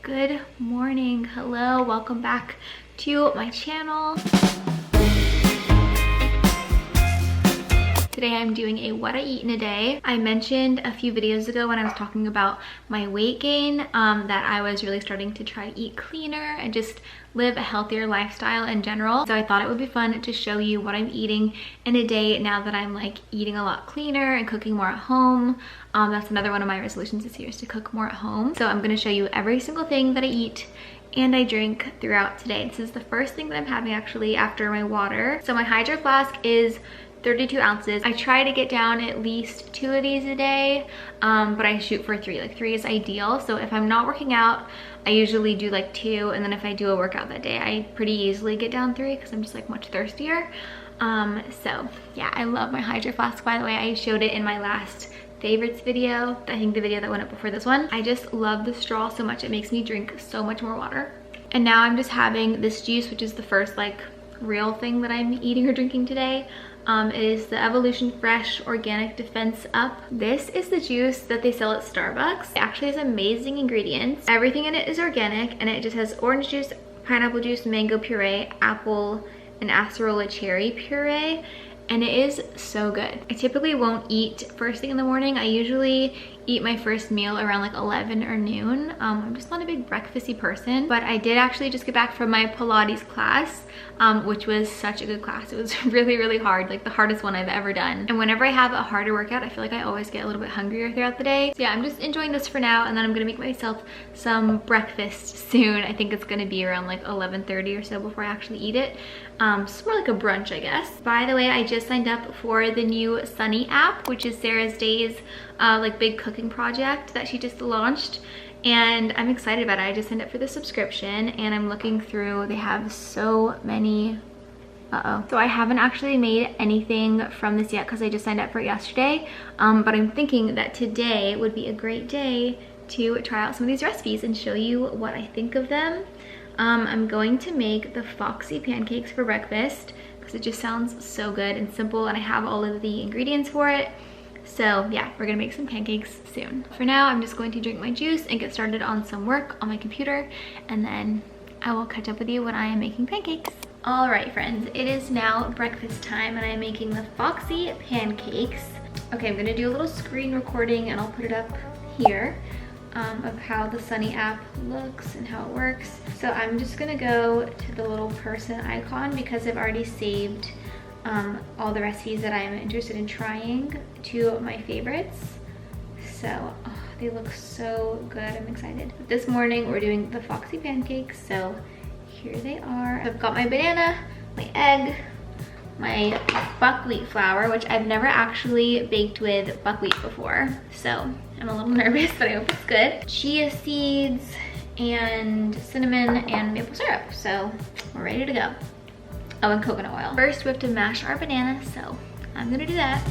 Good morning. Hello, welcome back to my channel. Today I'm doing a what I eat in a day. I mentioned a few videos ago when I was talking about my weight gain that I was really starting to try to eat cleaner and just live a healthier lifestyle in general. So I thought it would be fun to show you what I'm eating in a day now that I'm like eating a lot cleaner and cooking more at home. That's another one of my resolutions this year, is to cook more at home. So I'm gonna show you every single thing that I eat and I drink throughout today. This is the first thing that I'm having actually after my water. So my Hydro Flask is 32 ounces. I try to get down at least 2 of these a day, but I shoot for 3. Like 3 is ideal. So if I'm not working out, I usually do like 2, and then if I do a workout that day, I pretty easily get down 3 because I'm just like much thirstier. So yeah, I love my Hydro Flask. By the way, I showed it in my last favorites video. I think the video that went up before this one. I just love the straw so much. It makes me drink so much more water. And now I'm just having this juice, which is the first like real thing that I'm eating or drinking today. It is the Evolution Fresh Organic Defense Up. This is the juice that they sell at Starbucks. It actually has amazing ingredients. Everything in it is organic, and it just has orange juice, pineapple juice, mango puree, apple, and acerola cherry puree. And it is so good. I typically won't eat first thing in the morning. I usually eat my first meal around like 11 or noon. I'm just not a big breakfasty person, but I did actually just get back from my Pilates class, which was such a good class. It was really, really hard, like the hardest one I've ever done. And whenever I have a harder workout, I feel like I always get a little bit hungrier throughout the day. So yeah, I'm just enjoying this for now, and then I'm gonna make myself some breakfast soon. I think it's gonna be around like 11:30 or so before I actually eat it. It's more like a brunch, I guess. By the way, I just signed up for the new Sunee app, which is Sarah's Days like big cooking project that she just launched, and I'm excited about it. I just signed up for the subscription, and I'm looking through. They have so many. So I haven't actually made anything from this yet because I just signed up for it yesterday, but I'm thinking that today would be a great day to try out some of these recipes and show you what I think of them. I'm going to make the Foxy Pancakes for breakfast because it just sounds so good and simple, and I have all of the ingredients for it. So yeah, we're gonna make some pancakes soon. For now, I'm just going to drink my juice and get started on some work on my computer, and then I will catch up with you when I am making pancakes. All right, friends, it is now breakfast time, and I'm making the Foxy Pancakes. Okay, I'm gonna do a little screen recording, and I'll put it up here of how the Sunee app looks and how it works. So I'm just gonna go to the little person icon because I've already saved all the recipes that I'm interested in trying to my favorites. So they look so good. I'm excited. This morning we're doing the Foxy Pancakes, so here they are. I've got my banana, my egg, my buckwheat flour, which I've never actually baked with buckwheat before, so I'm a little nervous, but I hope it's good. Chia seeds and cinnamon and maple syrup, so we're ready to go. Oh, and coconut oil. First, we have to mash our banana, so I'm gonna do that.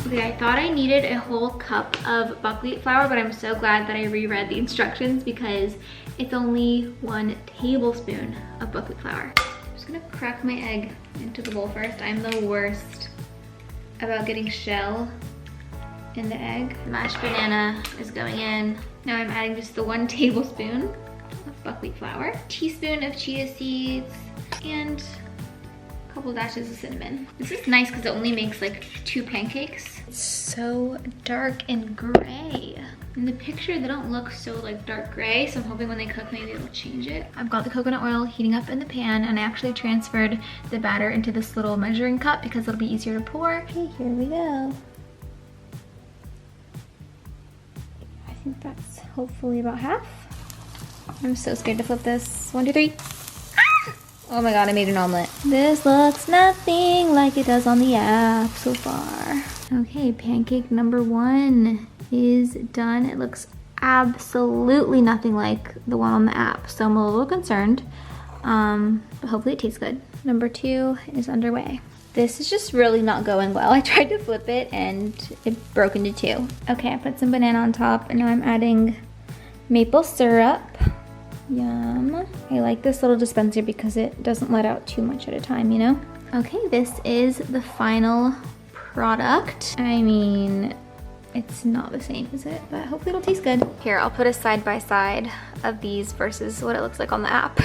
Okay, I thought I needed a whole cup of buckwheat flour, but I'm so glad that I reread the instructions because it's only 1 tablespoon of buckwheat flour. I'm just gonna crack my egg into the bowl first. I'm the worst about getting shell in the egg. The mashed banana is going in. Now I'm adding just the 1 tablespoon of buckwheat flour, teaspoon of chia seeds, and a couple dashes of cinnamon. This is nice because it only makes like 2 pancakes. It's so dark and gray. In the picture, they don't look so like dark gray, so I'm hoping when they cook, maybe it'll change it. I've got the coconut oil heating up in the pan, and I actually transferred the batter into this little measuring cup because it'll be easier to pour. Okay, here we go. I think that's hopefully about half. I'm so scared to flip this. 1, 2, 3. Ah! Oh my god, I made an omelet. This looks nothing like it does on the app so far. Okay, pancake number 1 is done. It looks absolutely nothing like the one on the app, so I'm a little concerned, but hopefully it tastes good. Number 2 is underway. This is just really not going well. I tried to flip it and it broke into 2. Okay, I put some banana on top, and now I'm adding maple syrup. Yum. I like this little dispenser because it doesn't let out too much at a time, you know? Okay, this is the final product. I mean, It's not the same, is it? But hopefully it'll taste good. Here, I'll put a side by side of these versus what it looks like on the app.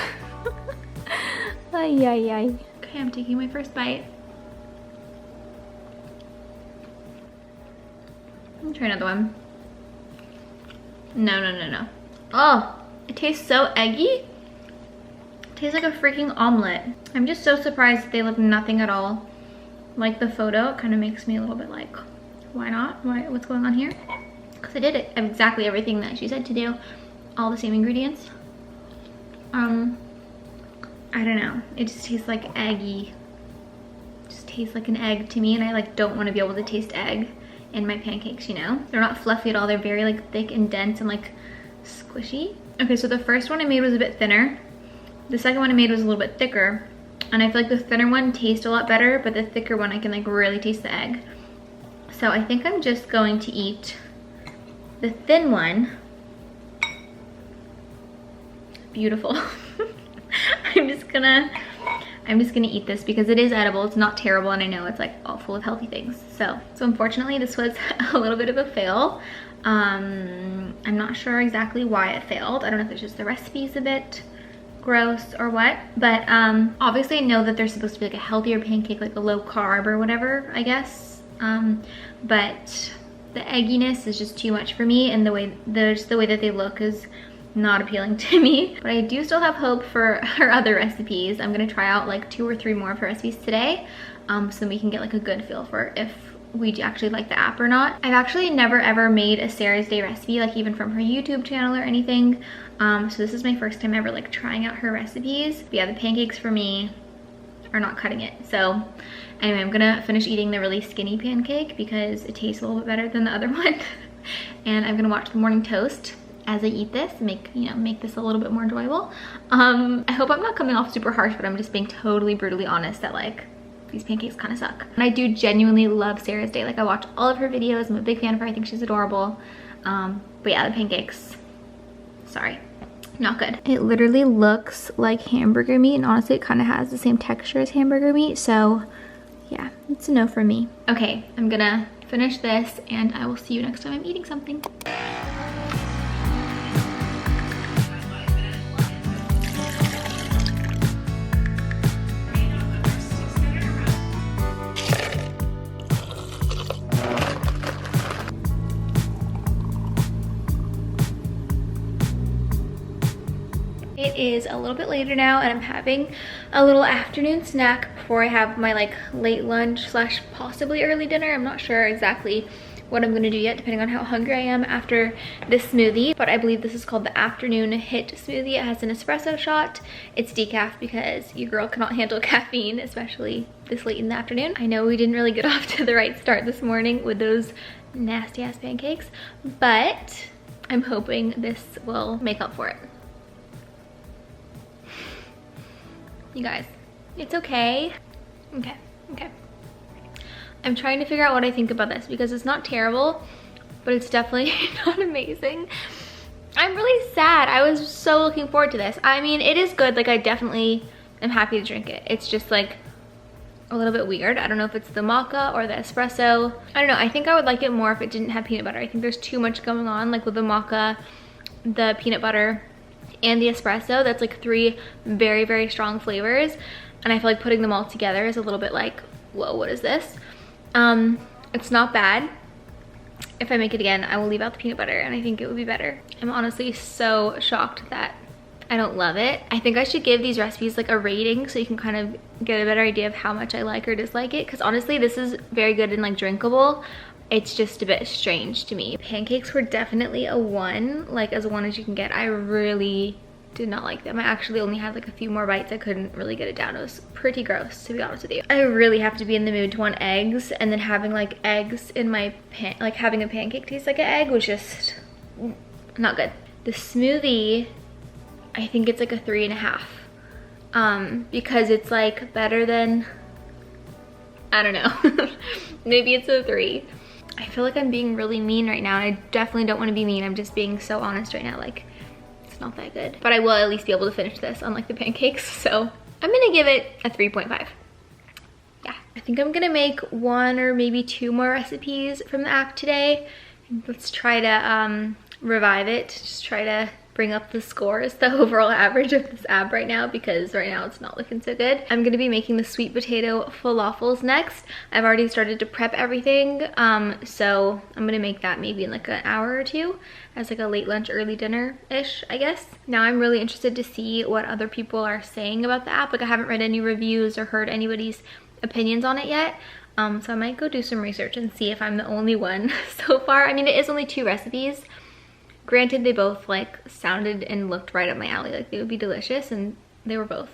Ay, ay, ay. Okay, I'm taking my first bite. I'll try another one. No, no, no, no. Oh, it tastes so eggy. It tastes like a freaking omelet. I'm just so surprised that they look nothing at all like the photo. It kind of makes me a little bit like, why not? What's going on here? Because I did it exactly everything that she said to do. All the same ingredients. I don't know. It just tastes like eggy. It just tastes like an egg to me, and I like don't want to be able to taste egg in my pancakes, you know? They're not fluffy at all. They're very like thick and dense and like squishy. Okay, so the first one I made was a bit thinner. The second one I made was a little bit thicker. And I feel like the thinner one tastes a lot better, but the thicker one I can like really taste the egg. So I think I'm just going to eat the thin one. Beautiful. I'm just gonna eat this because it is edible. It's not terrible, and I know it's like all full of healthy things. So unfortunately this was a little bit of a fail. I'm not sure exactly why it failed. I don't know if it's just the recipe's a bit gross or what, but obviously I know that there's supposed to be like a healthier pancake, like a low carb or whatever, I guess. But the egginess is just too much for me, and the way that they look is not appealing to me. But I do still have hope for her other recipes. I'm gonna try out like 2 or 3 more of her recipes today, so we can get like a good feel for if we actually like the app or not. I've actually never ever made a Sarah's Day recipe, like even from her YouTube channel or anything. So this is my first time ever like trying out her recipes. But yeah, the pancakes for me are not cutting it. So anyway, I'm gonna finish eating the really skinny pancake because it tastes a little bit better than the other one. And I'm gonna watch the morning toast as I eat this, make this a little bit more enjoyable. I hope I'm not coming off super harsh, but I'm just being totally brutally honest that like these pancakes kind of suck. And I do genuinely love Sarah's Day. Like I watch all of her videos. I'm a big fan of her. I think she's adorable. But yeah, the pancakes, sorry, not good. It literally looks like hamburger meat, and honestly it kind of has the same texture as hamburger meat. So yeah, it's a no for me. Okay, I'm gonna finish this and I will see you next time I'm eating something. It is a little bit later now, and I'm having a little afternoon snack before I have my like late lunch slash possibly early dinner. I'm not sure exactly what I'm gonna do yet, depending on how hungry I am after this smoothie. But I believe this is called the Afternoon Hit smoothie. It has an espresso shot. It's decaf because your girl cannot handle caffeine, especially this late in the afternoon. I know we didn't really get off to the right start this morning with those nasty ass pancakes, but I'm hoping this will make up for it. You guys, it's okay. Okay. I'm trying to figure out what I think about this because it's not terrible, but it's definitely not amazing. I'm really sad. I was so looking forward to this. I mean, it is good. Like, I definitely am happy to drink it. It's just like a little bit weird. I don't know if it's the maca or the espresso. I don't know. I think I would like it more if it didn't have peanut butter. I think there's too much going on, like with the maca, the peanut butter, and the espresso. That's like 3 very, very strong flavors, and I feel like putting them all together is a little bit like, whoa, what is this? It's not bad. If I make it again, I will leave out the peanut butter, and I think it would be better. I'm honestly so shocked that I don't love it. I think I should give these recipes like a rating so you can kind of get a better idea of how much I like or dislike it, because honestly this is very good and like drinkable. It's just a bit strange to me. Pancakes were definitely a 1, like as 1 as you can get. I really did not like them. I actually only had like a few more bites. I couldn't really get it down. It was pretty gross, to be honest with you. I really have to be in the mood to want eggs, and then having like eggs in my like having a pancake taste like an egg was just not good. The smoothie, I think it's like a 3.5, because it's like better than, I don't know, maybe it's a 3. I feel like I'm being really mean right now, and I definitely don't want to be mean. I'm just being so honest right now. Like, it's not that good. But I will at least be able to finish this, unlike the pancakes. So I'm gonna give it a 3.5. Yeah, I think I'm gonna make 1 or maybe 2 more recipes from the app today, Let's try to revive it, just try to bring up the scores, the overall average of this ab right now, because right now it's not looking so good. I'm gonna be making the sweet potato falafels next. I've already started to prep everything, so I'm gonna make that maybe in like an hour or two as like a late lunch, early dinner-ish, I guess. Now I'm really interested to see what other people are saying about the app. Like I haven't read any reviews or heard anybody's opinions on it yet. So I might go do some research and see if I'm the only one so far. I mean, it is only 2 recipes. Granted, they both like sounded and looked right up my alley, like they would be delicious, and they were both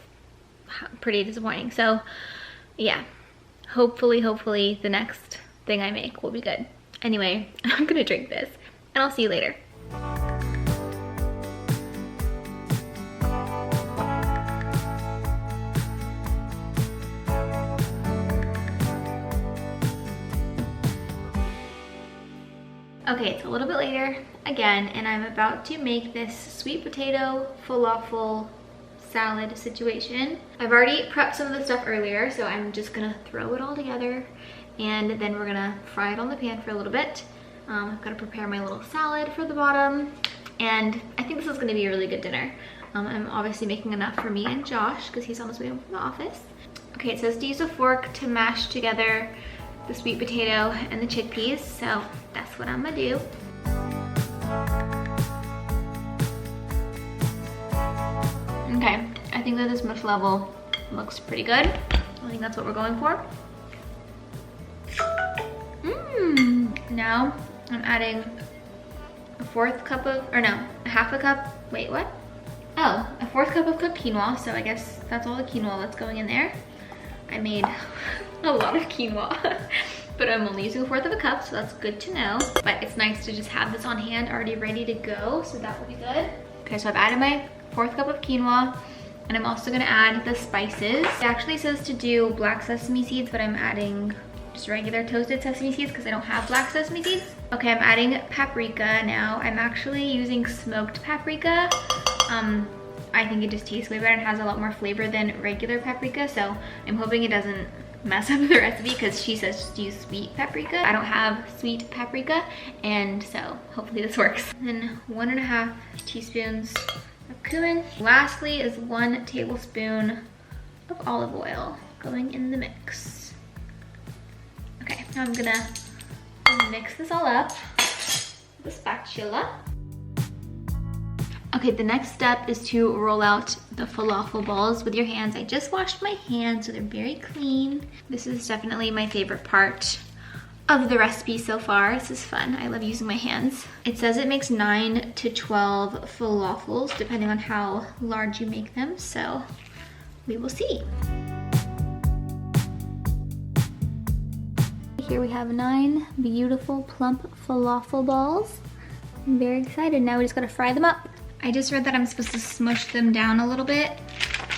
pretty disappointing. So yeah, hopefully the next thing I make will be good. Anyway, I'm gonna drink this and I'll see you later. Okay, it's a little bit later again, and I'm about to make this sweet potato falafel salad situation. I've already prepped some of the stuff earlier, so I'm just gonna throw it all together, and then we're gonna fry it on the pan for a little bit. I've gotta prepare my little salad for the bottom, and I think this is gonna be a really good dinner. I'm obviously making enough for me and Josh, because he's on his way home from the office. Okay, it says to use a fork to mash together the sweet potato and the chickpeas, so that's what I'm gonna do. Okay, I think that this mush level looks pretty good. I think that's what we're going for. Now I'm adding a 1/4 cup of, or no, a 1/2 cup, wait, what? Oh, a 1/4 cup of cooked quinoa, so I guess that's all the quinoa that's going in there. I made a lot of quinoa, but I'm only using a 1/4 cup, so that's good to know. But it's nice to just have this on hand already ready to go, so that will be good. Okay, so I've added my 1/4 cup of quinoa, and I'm also gonna add the spices. It actually says to do black sesame seeds, but I'm adding just regular toasted sesame seeds because I don't have black sesame seeds. Okay, I'm adding paprika now. I'm actually using smoked paprika. I think it just tastes way better and has a lot more flavor than regular paprika, so I'm hoping it doesn't mess up the recipe because she says just use sweet paprika. I don't have sweet paprika, and so hopefully this works. And 1.5 teaspoons of cumin. Lastly is 1 tablespoon of olive oil going in the mix. Okay, now I'm gonna mix this all up with a spatula. Okay, the next step is to roll out the falafel balls with your hands. I just washed my hands, so they're very clean. This is definitely my favorite part of the recipe so far. This is fun. I love using my hands. It says it makes 9 to 12 falafels, depending on how large you make them, so we will see. Here we have 9 beautiful plump falafel balls. I'm very excited. Now we just gotta fry them up. I just read that I'm supposed to smush them down a little bit,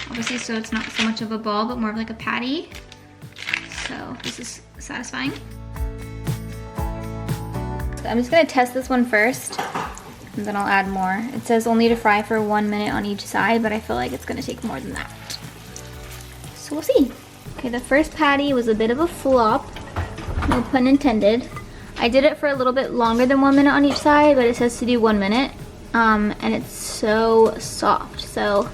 obviously, so it's not so much of a ball, but more of like a patty. So this is satisfying. So I'm just gonna test this one first, and then I'll add more. It says only to fry for 1 minute on each side, but I feel like it's gonna take more than that. So we'll see. Okay, the first patty was a bit of a flop, no pun intended. I did it for a little bit longer than 1 minute on each side, but it says to do 1 minute. And it's so soft, so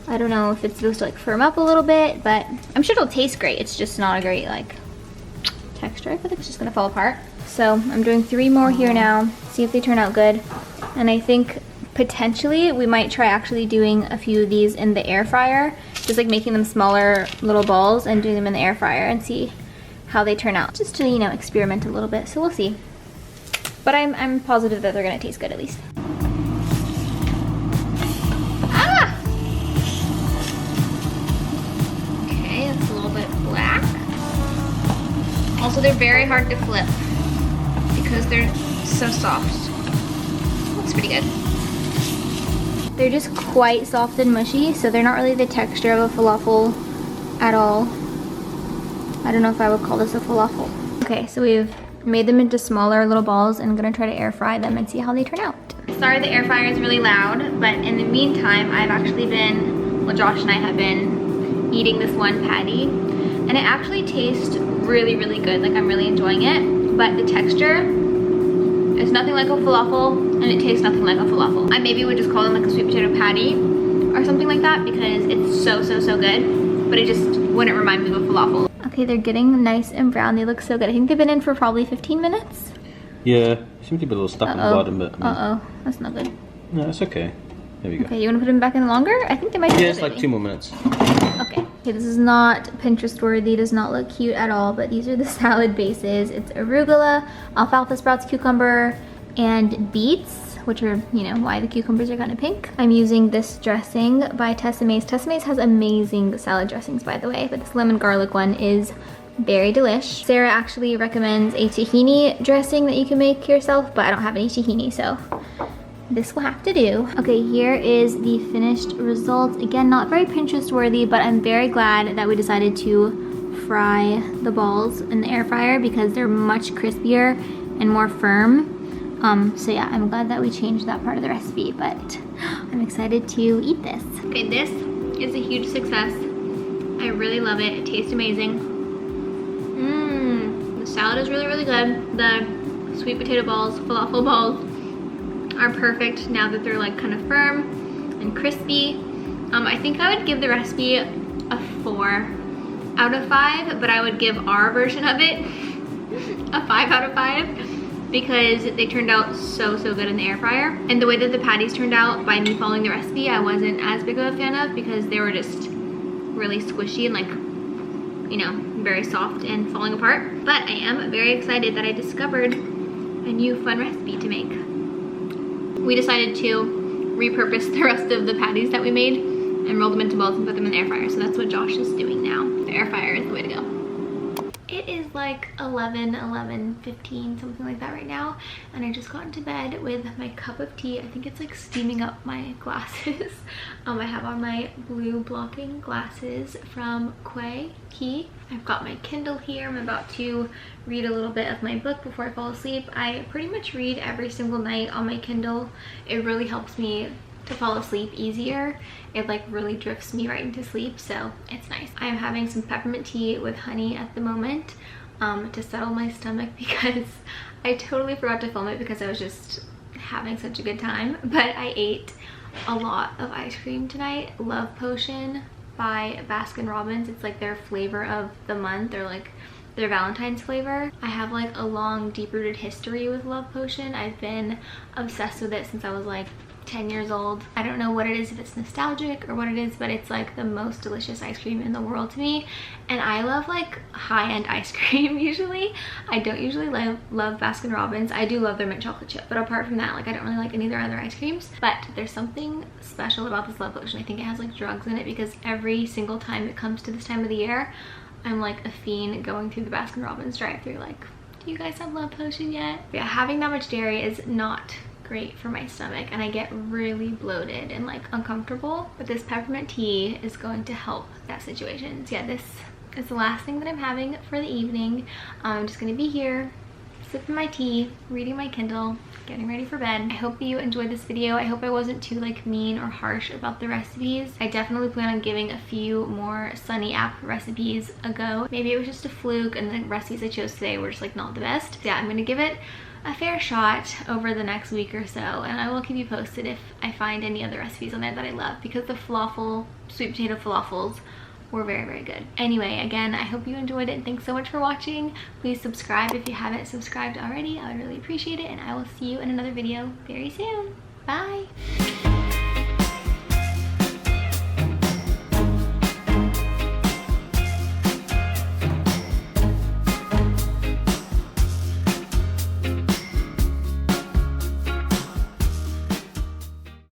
I don't know if it's supposed to like firm up a little bit, but I'm sure it'll taste great. It's just not a great like texture. I feel like it's just gonna fall apart. So I'm doing 3 more here now, see if they turn out good. And I think potentially we might try actually doing a few of these in the air fryer, just like making them smaller little balls and doing them in the air fryer and see how they turn out, just to, you know, experiment a little bit. So we'll see. But I'm positive that they're gonna taste good at least. Also, they're very hard to flip because they're so soft. Looks pretty good. They're just quite soft and mushy, so they're not really the texture of a falafel at all. I don't know if I would call this a falafel. Okay, so we've made them into smaller little balls and I'm gonna try to air fry them and see how they turn out. Sorry the air fryer is really loud, but in the meantime, I've actually been, well, Josh and I have been eating this one patty, and it actually tastes really, really good. Like, I'm really enjoying it, but the texture It's nothing like a falafel, and it tastes nothing like a falafel. I maybe would just call them like a sweet potato patty or something like that because it's so good, but it just wouldn't remind me of a falafel. Okay, they're getting nice and brown. They look so good. I think they've been in for probably 15 minutes. Yeah, seem to be a little stuck on the bottom, but I mean, that's not good. No, it's okay. There we go. Okay, you want to put them back in longer? I think they might be. Yeah, it's like 2 more minutes. Okay. Okay, this is not Pinterest worthy, does not look cute at all, but these are the salad bases. It's arugula, alfalfa sprouts, cucumber, and beets, which are, you know, why the cucumbers are kind of pink. I'm using this dressing by Tessemae's. Tessemae's has amazing salad dressings, by the way, but this lemon garlic one is very delish. Sarah actually recommends a tahini dressing that you can make yourself, but I don't have any tahini, so this will have to do. Okay, here is the finished result. Again, not very Pinterest worthy, but I'm very glad that we decided to fry the balls in the air fryer because they're much crispier and more firm. So yeah, I'm glad that we changed that part of the recipe, but I'm excited to eat this. Okay, this is a huge success. I really love it. It tastes amazing. The salad is really good. The sweet potato balls, falafel balls, are perfect now that they're like kind of firm and crispy. I think I would give the recipe a 4 out of 5, but I would give our version of it a 5 out of 5 because they turned out so good in the air fryer. And the way that the patties turned out by me following the recipe, I wasn't as big of a fan of because they were just really squishy and like, you know, very soft and falling apart. But I am very excited that I discovered a new fun recipe to make. We decided to repurpose the rest of the patties that we made and roll them into balls and put them in the air fryer. So that's what Josh is doing now. The air fryer is the way to go. It is like 11:15, something like that right now. And I just got into bed with my cup of tea. I think it's like steaming up my glasses. I have on my blue blocking glasses from Quay Key. I've got my Kindle here. I'm about to read a little bit of my book before I fall asleep. I pretty much read every single night on my Kindle. It really helps me to fall asleep easier. It like really drifts me right into sleep, so it's nice. I am having some peppermint tea with honey at the moment to settle my stomach because I totally forgot to film it because I was just having such a good time. But I ate a lot of ice cream tonight. Love Potion by Baskin Robbins. It's like their flavor of the month, or like their Valentine's flavor. I have like a long deep-rooted history with Love Potion. I've been obsessed with it since I was like 10 years old. I don't know what it is, if it's nostalgic or what it is, but it's like the most delicious ice cream in the world to me. And I love like high-end ice cream usually. I don't usually love Baskin Robbins. I do love their mint chocolate chip, but apart from that, like I don't really like any of their other ice creams. But there's something special about this Love Potion. I think it has like drugs in it because every single time it comes to this time of the year, I'm like a fiend going through the Baskin Robbins drive-thru like, do you guys have Love Potion yet? Yeah, having that much dairy is not great for my stomach and I get really bloated and like uncomfortable, but this peppermint tea is going to help that situation. So yeah, this is the last thing that I'm having for the evening. I'm just gonna be here sipping my tea, reading my Kindle, getting ready for bed. I hope that you enjoyed this video. I hope I wasn't too like mean or harsh about the recipes. I definitely plan on giving a few more Sunee app recipes a go. Maybe it was just a fluke and the recipes I chose today were just like not the best. So yeah, I'm gonna give it a fair shot over the next week or so, and I will keep you posted if I find any other recipes on there that I love, because the falafel, sweet potato falafels were very good. Anyway, again, I hope you enjoyed it and thanks so much for watching. Please subscribe if you haven't subscribed already. I would really appreciate it, and I will see you in another video very soon. Bye.